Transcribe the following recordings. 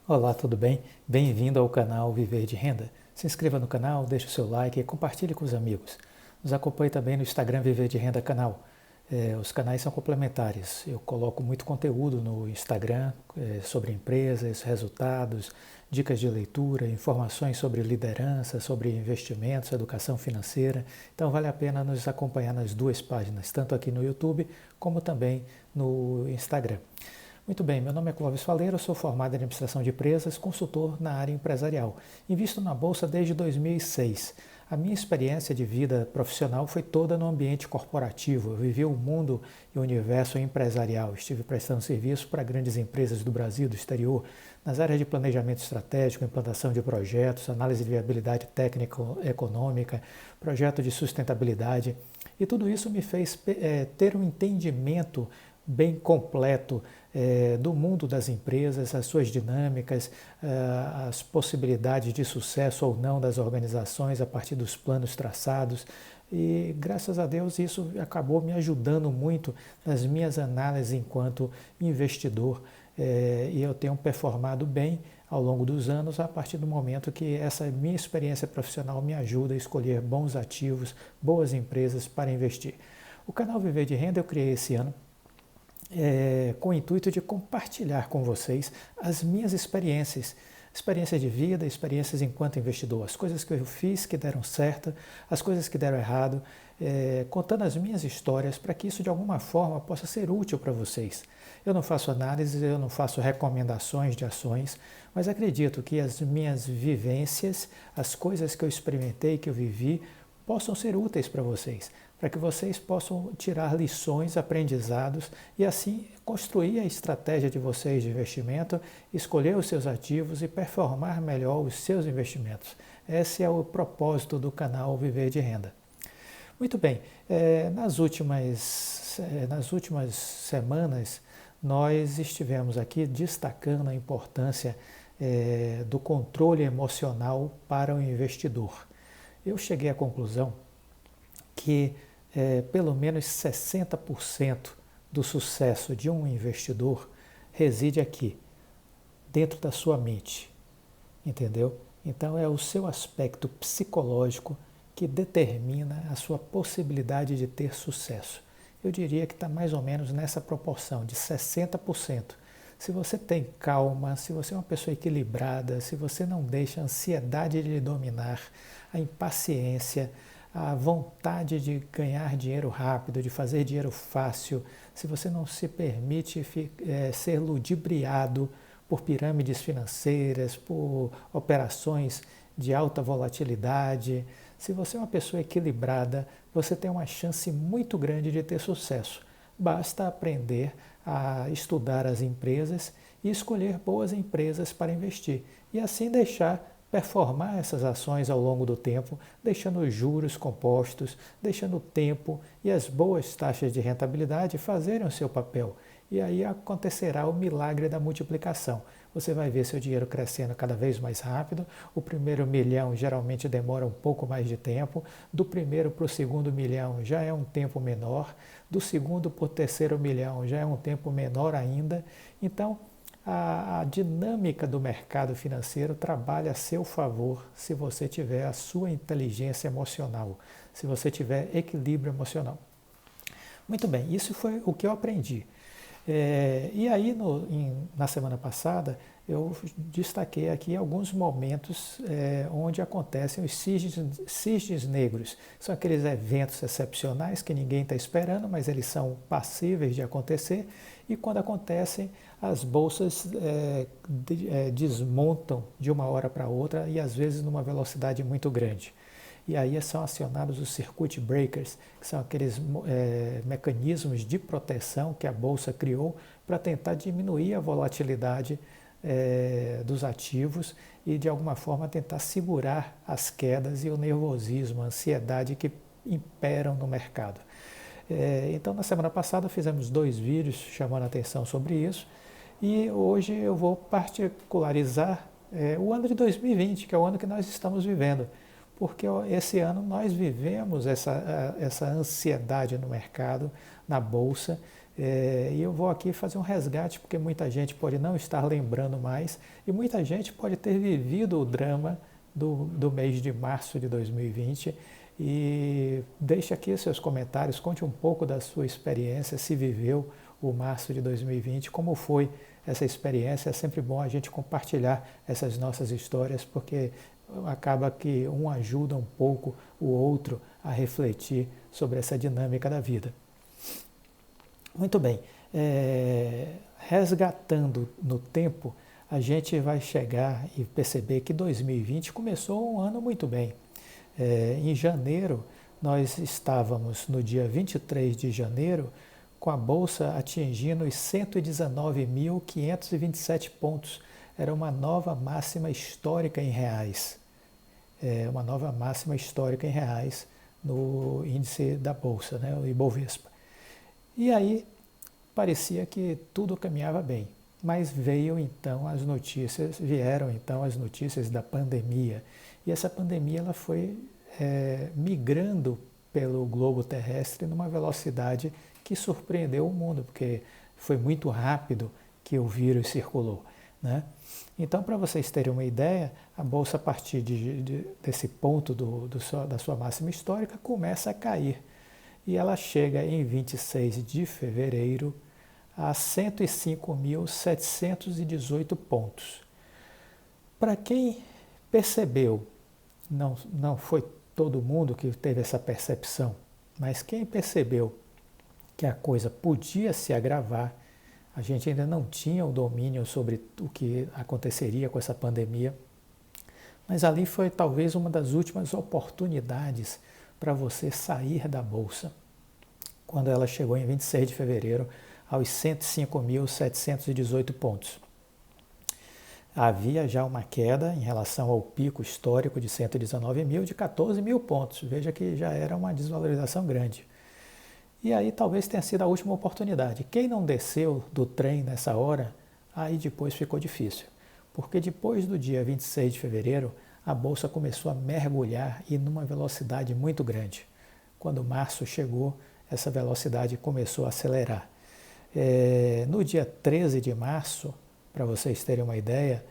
Olá, tudo bem? Bem-vindo ao canal Viver de Renda. Se inscreva no canal, deixe o seu like e compartilhe com os amigos. Nos acompanhe também no Instagram Viver de Renda Canal. Os canais são complementares. Eu coloco muito conteúdo no Instagram sobre empresas, resultados, dicas de leitura, informações sobre liderança, sobre investimentos, educação financeira. Então vale a pena nos acompanhar nas duas páginas, tanto aqui no YouTube como também no Instagram. Muito bem, meu nome é Clóvis Faleiro, sou formado em administração de empresas, consultor na área empresarial. Invisto na Bolsa desde 2006. A minha experiência de vida profissional foi toda no ambiente corporativo. Eu vivi o mundo e o universo empresarial. Estive prestando serviço para grandes empresas do Brasil, do exterior, nas áreas de planejamento estratégico, implantação de projetos, análise de viabilidade técnico-econômica, projeto de sustentabilidade. E tudo isso me fez ter um entendimento bem completo do mundo das empresas, as suas dinâmicas, as possibilidades de sucesso ou não das organizações a partir dos planos traçados. E graças a Deus isso acabou me ajudando muito nas minhas análises enquanto investidor. E eu tenho performado bem ao longo dos anos a partir do momento que essa minha experiência profissional me ajuda a escolher bons ativos, boas empresas para investir. O canal Viver de Renda eu criei esse ano com o intuito de compartilhar com vocês as minhas experiências de vida, experiências enquanto investidor, as coisas que eu fiz que deram certo, as coisas que deram errado, contando as minhas histórias para que isso de alguma forma possa ser útil para vocês. Eu não faço análises, eu não faço recomendações de ações, mas acredito que as minhas vivências, as coisas que eu experimentei, que eu vivi, possam ser úteis para vocês, para que vocês possam tirar lições, aprendizados e assim construir a estratégia de vocês de investimento, escolher os seus ativos e performar melhor os seus investimentos. Esse é o propósito do canal Viver de Renda. Muito bem, nas últimas semanas nós estivemos aqui destacando a importância do controle emocional para o investidor. Eu cheguei à conclusão que pelo menos 60% do sucesso de um investidor reside aqui, dentro da sua mente, entendeu? Então é o seu aspecto psicológico que determina a sua possibilidade de ter sucesso. Eu diria que está mais ou menos nessa proporção de 60%. Se você tem calma, se você é uma pessoa equilibrada, se você não deixa a ansiedade de lhe dominar, a impaciência, a vontade de ganhar dinheiro rápido, de fazer dinheiro fácil, se você não se permite ser ludibriado por pirâmides financeiras, por operações de alta volatilidade, se você é uma pessoa equilibrada, você tem uma chance muito grande de ter sucesso. Basta aprender a estudar as empresas e escolher boas empresas para investir e assim deixar performar essas ações ao longo do tempo, deixando os juros compostos, deixando o tempo e as boas taxas de rentabilidade fazerem o seu papel. E aí acontecerá o milagre da multiplicação. Você vai ver seu dinheiro crescendo cada vez mais rápido. O primeiro milhão geralmente demora um pouco mais de tempo. Do primeiro para o segundo milhão já é um tempo menor. Do segundo para o terceiro milhão já é um tempo menor ainda. Então, a dinâmica do mercado financeiro trabalha a seu favor se você tiver a sua inteligência emocional, se você tiver equilíbrio emocional. Muito bem, isso foi o que eu aprendi. E aí, na semana passada, eu destaquei aqui alguns momentos onde acontecem os cisnes negros. São aqueles eventos excepcionais que ninguém está esperando, mas eles são passíveis de acontecer. E quando acontecem, as bolsas desmontam de uma hora para outra e às vezes numa velocidade muito grande. E aí são acionados os circuit breakers, que são aqueles mecanismos de proteção que a Bolsa criou para tentar diminuir a volatilidade dos ativos e de alguma forma tentar segurar as quedas e o nervosismo, a ansiedade que imperam no mercado. Então na semana passada fizemos 2 vídeos chamando a atenção sobre isso e hoje eu vou particularizar o ano de 2020, que é o ano que nós estamos vivendo. Porque esse ano nós vivemos essa ansiedade no mercado, na Bolsa, E eu vou aqui fazer um resgate, porque muita gente pode não estar lembrando mais e muita gente pode ter vivido o drama do mês de março de 2020. E deixe aqui seus comentários, conte um pouco da sua experiência, se viveu o março de 2020, como foi essa experiência. É sempre bom a gente compartilhar essas nossas histórias, porque acaba que um ajuda um pouco o outro a refletir sobre essa dinâmica da vida. Muito bem, resgatando no tempo, a gente vai chegar e perceber que 2020 começou um ano muito bem. Em janeiro, nós estávamos no dia 23 de janeiro com a Bolsa atingindo os 119.527 pontos. Era uma nova máxima histórica em reais. Uma nova máxima histórica em reais no índice da Bolsa, né, o Ibovespa. E aí parecia que tudo caminhava bem, mas vieram então as notícias da pandemia. E essa pandemia ela foi migrando pelo globo terrestre numa velocidade que surpreendeu o mundo, porque foi muito rápido que o vírus circulou, né? Então, para vocês terem uma ideia, a Bolsa, a partir desse ponto da sua máxima histórica, começa a cair. E ela chega em 26 de fevereiro a 105.718 pontos. Para quem percebeu, não foi todo mundo que teve essa percepção, mas quem percebeu que a coisa podia se agravar, a gente ainda não tinha o domínio sobre o que aconteceria com essa pandemia, mas ali foi talvez uma das últimas oportunidades para você sair da Bolsa, quando ela chegou em 26 de fevereiro aos 105.718 pontos. Havia já uma queda em relação ao pico histórico de 119 mil, de 14 mil pontos. Veja que já era uma desvalorização grande. E aí talvez tenha sido a última oportunidade. Quem não desceu do trem nessa hora, aí depois ficou difícil. Porque depois do dia 26 de fevereiro, a Bolsa começou a mergulhar e numa velocidade muito grande. Quando março chegou, essa velocidade começou a acelerar. No dia 13 de março, para vocês terem uma ideia,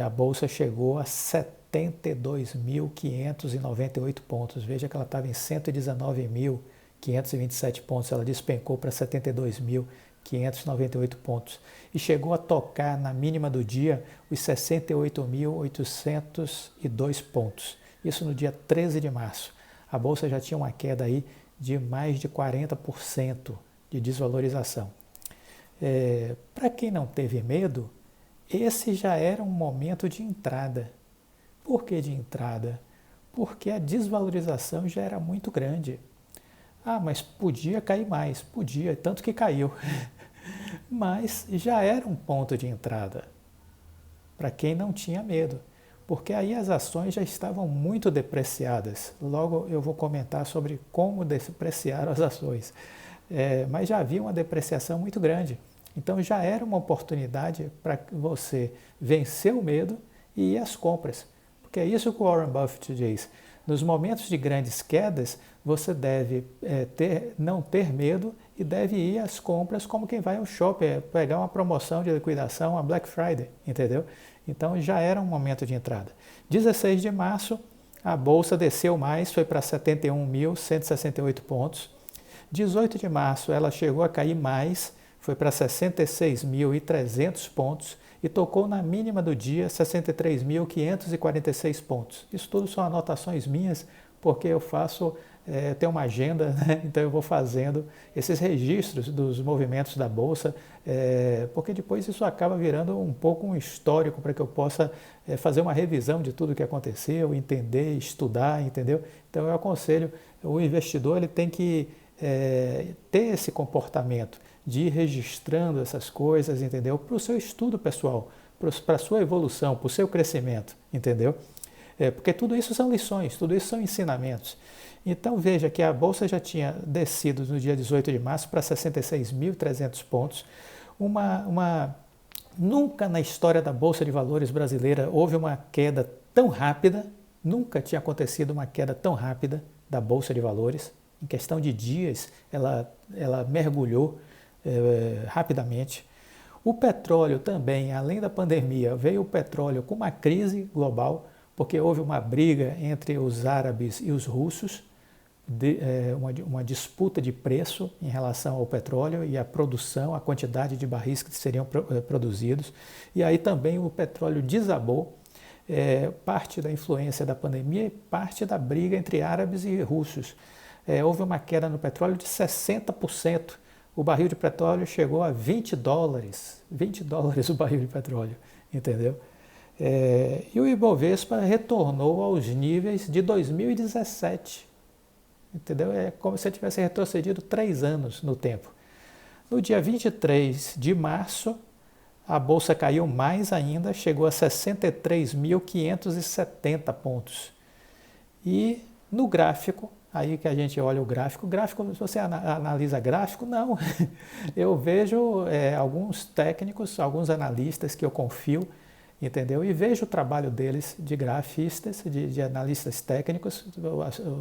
a Bolsa chegou a 72.598 pontos. Veja que ela estava em 119.527 pontos, ela despencou para 72.598 pontos e chegou a tocar na mínima do dia os 68.802 pontos. Isso no dia 13 de março. A Bolsa já tinha uma queda aí de mais de 40% de desvalorização. Para quem não teve medo, esse já era um momento de entrada. Por que de entrada? Porque a desvalorização já era muito grande. Ah, mas podia cair mais, podia, tanto que caiu. Mas já era um ponto de entrada para quem não tinha medo, porque aí as ações já estavam muito depreciadas. Logo eu vou comentar sobre como depreciaram as ações. Mas já havia uma depreciação muito grande. Então já era uma oportunidade para você vencer o medo e ir às compras. Porque é isso que o Warren Buffett diz. Nos momentos de grandes quedas, você deve não ter medo e deve ir às compras como quem vai ao shopping, pegar uma promoção de liquidação, a Black Friday, entendeu? Então já era um momento de entrada. 16 de março, a Bolsa desceu mais, foi para 71.168 pontos. 18 de março, ela chegou a cair mais, foi para 66.300 pontos e tocou na mínima do dia 63.546 pontos. Isso tudo são anotações minhas, porque eu tenho uma agenda, né? Então eu vou fazendo esses registros dos movimentos da Bolsa, porque depois isso acaba virando um pouco um histórico para que eu possa fazer uma revisão de tudo o que aconteceu, entender, estudar, entendeu? Então eu aconselho, o investidor ele tem que ter esse comportamento de ir registrando essas coisas, entendeu? Para o seu estudo pessoal, para a sua evolução, para o seu crescimento, entendeu? Porque tudo isso são lições, tudo isso são ensinamentos. Então veja que a Bolsa já tinha descido no dia 18 de março para 66.300 pontos. Nunca na história da Bolsa de Valores brasileira houve uma queda tão rápida, nunca tinha acontecido uma queda tão rápida da Bolsa de Valores. Em questão de dias, ela mergulhou rapidamente. O petróleo também, além da pandemia, veio o petróleo com uma crise global, porque houve uma briga entre os árabes e os russos, uma disputa de preço em relação ao petróleo e a produção, a quantidade de barris que seriam produzidos. E aí também o petróleo desabou, parte da influência da pandemia e parte da briga entre árabes e russos. Houve uma queda no petróleo de 60%. O barril de petróleo chegou a $20, $20 o barril de petróleo, entendeu? E o Ibovespa retornou aos níveis de 2017, entendeu? É como se eu tivesse retrocedido 3 anos no tempo. No dia 23 de março, a Bolsa caiu mais ainda, chegou a 63.570 pontos. E no gráfico, aí que a gente olha o gráfico, se você analisa gráfico, não. Eu vejo alguns técnicos, alguns analistas que eu confio, entendeu? E vejo o trabalho deles de grafistas, de analistas técnicos,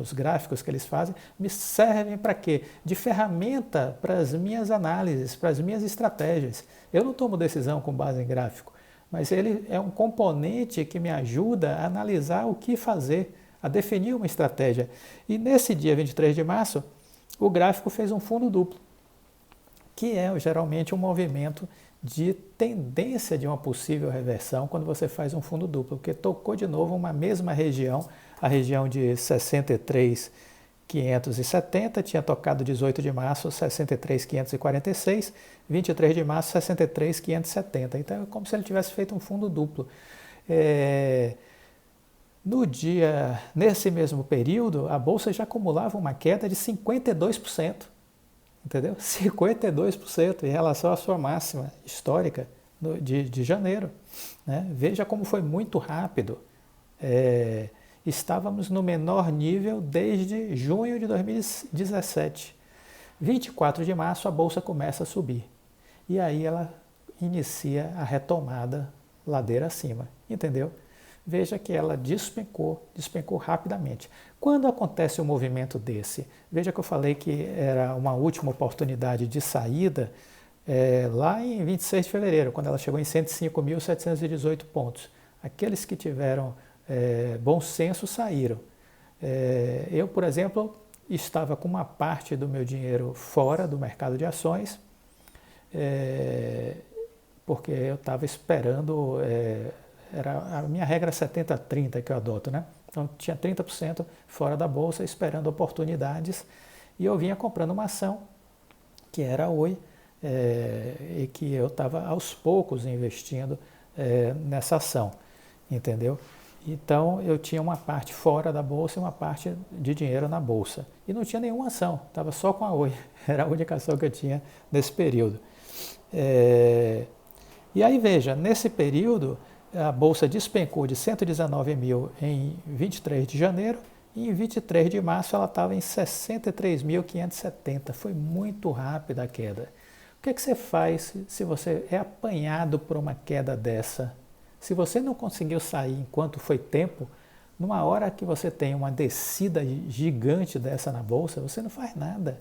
os gráficos que eles fazem, me servem para quê? De ferramenta para as minhas análises, para as minhas estratégias. Eu não tomo decisão com base em gráfico, mas ele é um componente que me ajuda a analisar o que fazer, a definir uma estratégia. E nesse dia 23 de março, o gráfico fez um fundo duplo, que é geralmente um movimento de tendência de uma possível reversão quando você faz um fundo duplo, porque tocou de novo uma mesma região, a região de 63.570, tinha tocado 18 de março 63.546, 23 de março 63.570. Então é como se ele tivesse feito um fundo duplo. Nesse mesmo período, a Bolsa já acumulava uma queda de 52%, entendeu? 52% em relação à sua máxima histórica de janeiro, né? Veja como foi muito rápido. Estávamos no menor nível desde junho de 2017. 24 de março a Bolsa começa a subir. E aí ela inicia a retomada ladeira acima, entendeu? Veja que ela despencou rapidamente. Quando acontece um movimento desse, veja que eu falei que era uma última oportunidade de saída lá em 26 de fevereiro, quando ela chegou em 105.718 pontos. Aqueles que tiveram bom senso saíram. Eu, por exemplo, estava com uma parte do meu dinheiro fora do mercado de ações, porque eu estava esperando... a minha regra é 70-30 que eu adoto, né? Então tinha 30% fora da bolsa esperando oportunidades e eu vinha comprando uma ação que era a Oi e que eu estava aos poucos investindo nessa ação, entendeu? Então eu tinha uma parte fora da bolsa e uma parte de dinheiro na bolsa e não tinha nenhuma ação, estava só com a Oi, era a única ação que eu tinha nesse período. E aí veja, nesse período a Bolsa despencou de 119 mil em 23 de janeiro e em 23 de março ela estava em 63.570. Foi muito rápida a queda. O que é que você faz se você é apanhado por uma queda dessa? Se você não conseguiu sair enquanto foi tempo, numa hora que você tem uma descida gigante dessa na Bolsa, você não faz nada.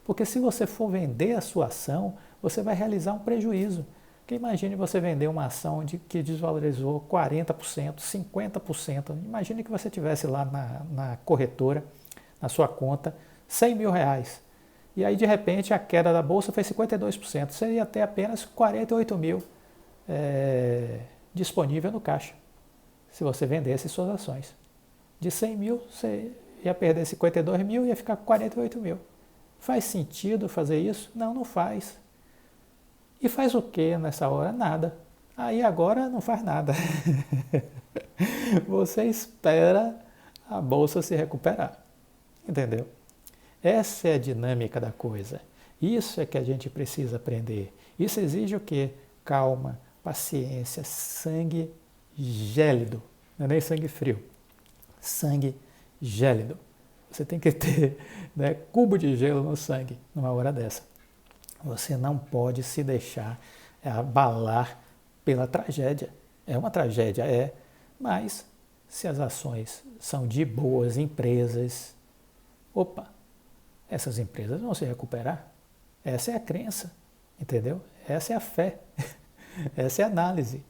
Porque se você for vender a sua ação, você vai realizar um prejuízo. Porque imagine você vender uma ação que desvalorizou 40%, 50%. Imagine que você tivesse lá na corretora, na sua conta, R$100 mil. E aí, de repente, a queda da Bolsa foi 52%. Você ia ter apenas 48 mil disponível no caixa, se você vendesse suas ações. De 100 mil, você ia perder 52 mil e ia ficar com 48 mil. Faz sentido fazer isso? Não, não faz. E faz o que nessa hora? Nada. Aí agora não faz nada. Você espera a bolsa se recuperar. Entendeu? Essa é a dinâmica da coisa. Isso é que a gente precisa aprender. Isso exige o quê? Calma, paciência, sangue gélido. Não é nem sangue frio. Sangue gélido. Você tem que ter cubo de gelo no sangue numa hora dessa. Você não pode se deixar abalar pela tragédia. É uma tragédia, mas se as ações são de boas empresas, essas empresas vão se recuperar. Essa é a crença. Entendeu? Essa é a fé, essa é a análise.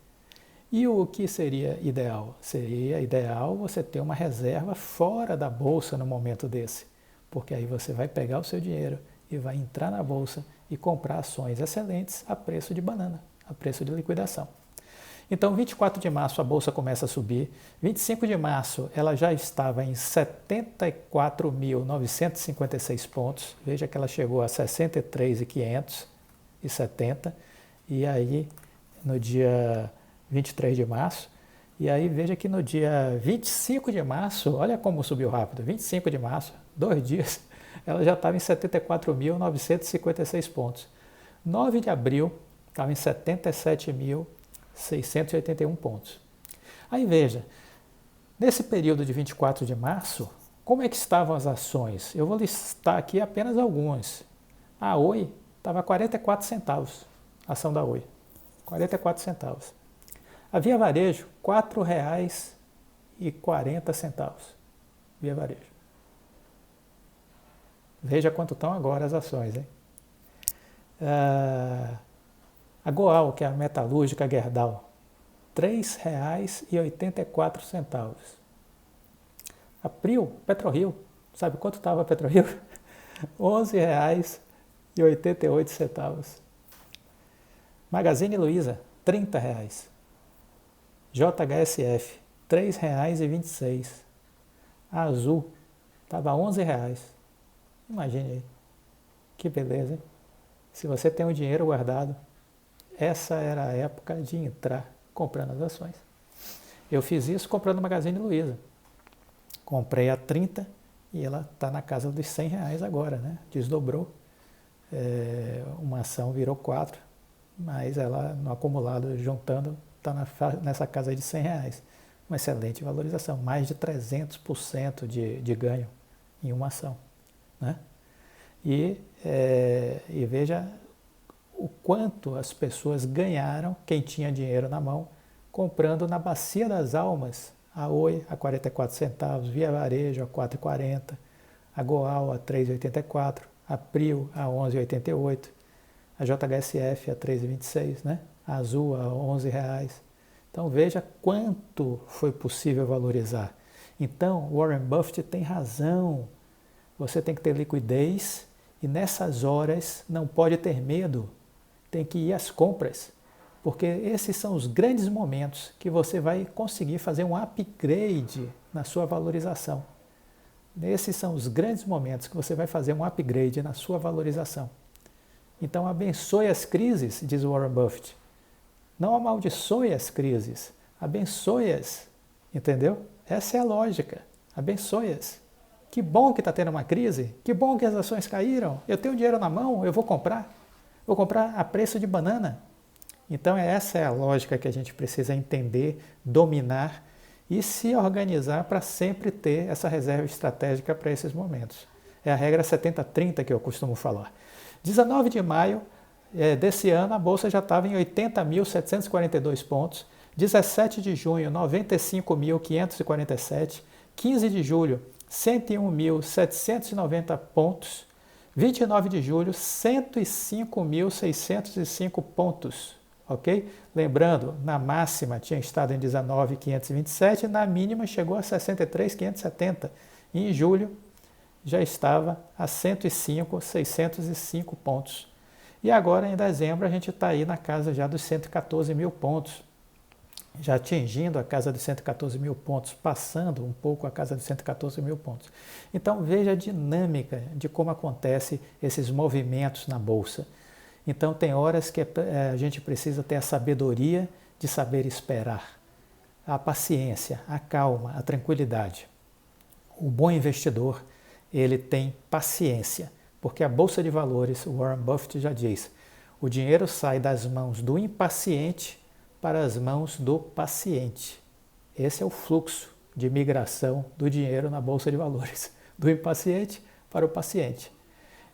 E o que seria ideal? Seria ideal você ter uma reserva fora da bolsa no momento desse, porque aí você vai pegar o seu dinheiro e vai entrar na bolsa e comprar ações excelentes a preço de banana, a preço de liquidação. Então, 24 de março a bolsa começa a subir, 25 de março ela já estava em 74.956 pontos, veja que ela chegou a 63.570, e aí no dia 23 de março, e aí veja que no dia 25 de março, olha como subiu rápido, 25 de março, 2 dias, ela já estava em 74.956 pontos. 9 de abril estava em 77.681 pontos. Aí veja, nesse período de 24 de março, como é que estavam as ações? Eu vou listar aqui apenas algumas. A Oi estava a 44 centavos, a ação da Oi, 44 centavos. A Via Varejo, R$ 4,40. Via Varejo. Veja quanto estão agora as ações, hein? A Goal, que é a metalúrgica Gerdau, R$ 3,84. A Prio, PetroRio, sabe quanto estava a PetroRio? R$ 11,88. Magazine Luiza, R$ 30. JHSF, R$ 3,26. A Azul, estava R$ 11. Imagine aí, que beleza, hein? Se você tem o dinheiro guardado, essa era a época de entrar comprando as ações. Eu fiz isso comprando Magazine Luiza. Comprei a 30 e ela está na casa dos R$ 100 agora, né? Desdobrou. Uma ação virou 4, mas ela no acumulado, juntando, está nessa casa de R$ 100. Uma excelente valorização, mais de 300% de ganho em uma ação. Né? E veja o quanto as pessoas ganharam, quem tinha dinheiro na mão, comprando na Bacia das Almas, a Oi a 44 centavos, Via Varejo a 4,40, a Goal a 3,84, a Prio a 11,88, a JHSF a 3,26, né? A Azul a R$ 11. Então veja quanto foi possível valorizar. Então Warren Buffett tem razão. Você tem que ter liquidez e nessas horas não pode ter medo. Tem que ir às compras, porque esses são os grandes momentos que você vai conseguir fazer um upgrade na sua valorização. Esses são os grandes momentos que você vai fazer um upgrade na sua valorização. Então abençoe as crises, diz Warren Buffett. Não amaldiçoe as crises, abençoe-as, entendeu? Essa é a lógica, abençoe-as. Que bom que está tendo uma crise, que bom que as ações caíram, eu tenho dinheiro na mão, eu vou comprar a preço de banana. Então essa é a lógica que a gente precisa entender, dominar e se organizar para sempre ter essa reserva estratégica para esses momentos. É a regra 70-30 que eu costumo falar. 19 de maio desse ano, a Bolsa já estava em 80.742 pontos, 17 de junho, 95.547, 15 de julho, 101.790 pontos, 29 de julho, 105.605 pontos, ok? Lembrando, na máxima tinha estado em 19.527, na mínima chegou a 63.570, e em julho já estava a 105.605 pontos. E agora, em dezembro, a gente está aí na casa já dos 114 mil pontos, já atingindo a casa dos 114 mil pontos, passando um pouco a casa dos 114 mil pontos. Então veja a dinâmica de como acontece esses movimentos na Bolsa. Então tem horas que a gente precisa ter a sabedoria de saber esperar, a paciência, a calma, a tranquilidade. O bom investidor, ele tem paciência, porque a Bolsa de Valores, o Warren Buffett já diz, o dinheiro sai das mãos do impaciente para as mãos do paciente. Esse é o fluxo de migração do dinheiro na Bolsa de Valores, do impaciente para o paciente.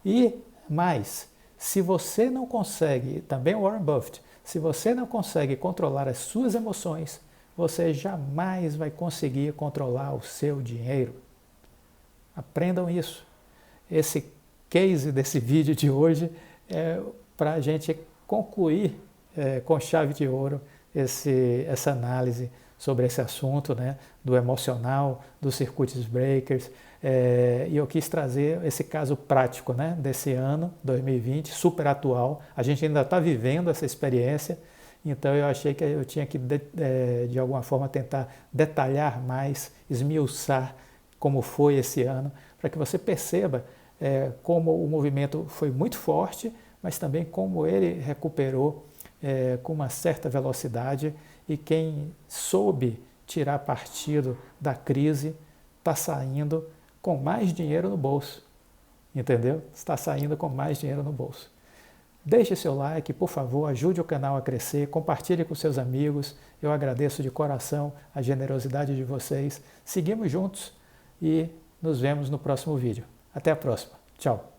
E mais, se você não consegue, também Warren Buffett, se você não consegue controlar as suas emoções, você jamais vai conseguir controlar o seu dinheiro. Aprendam isso. Esse case desse vídeo de hoje é para a gente concluir com chave de ouro essa análise sobre esse assunto, né, do emocional, dos circuit breakers, e eu quis trazer esse caso prático, né, desse ano, 2020, super atual. A gente ainda está vivendo essa experiência, então eu achei que eu tinha que, de alguma forma, tentar detalhar mais, esmiuçar como foi esse ano, para que você perceba como o movimento foi muito forte, mas também como ele recuperou com uma certa velocidade, e quem soube tirar partido da crise está saindo com mais dinheiro no bolso, entendeu? Está saindo com mais dinheiro no bolso. Deixe seu like, por favor, ajude o canal a crescer, compartilhe com seus amigos, eu agradeço de coração a generosidade de vocês. Seguimos juntos e nos vemos no próximo vídeo. Até a próxima. Tchau.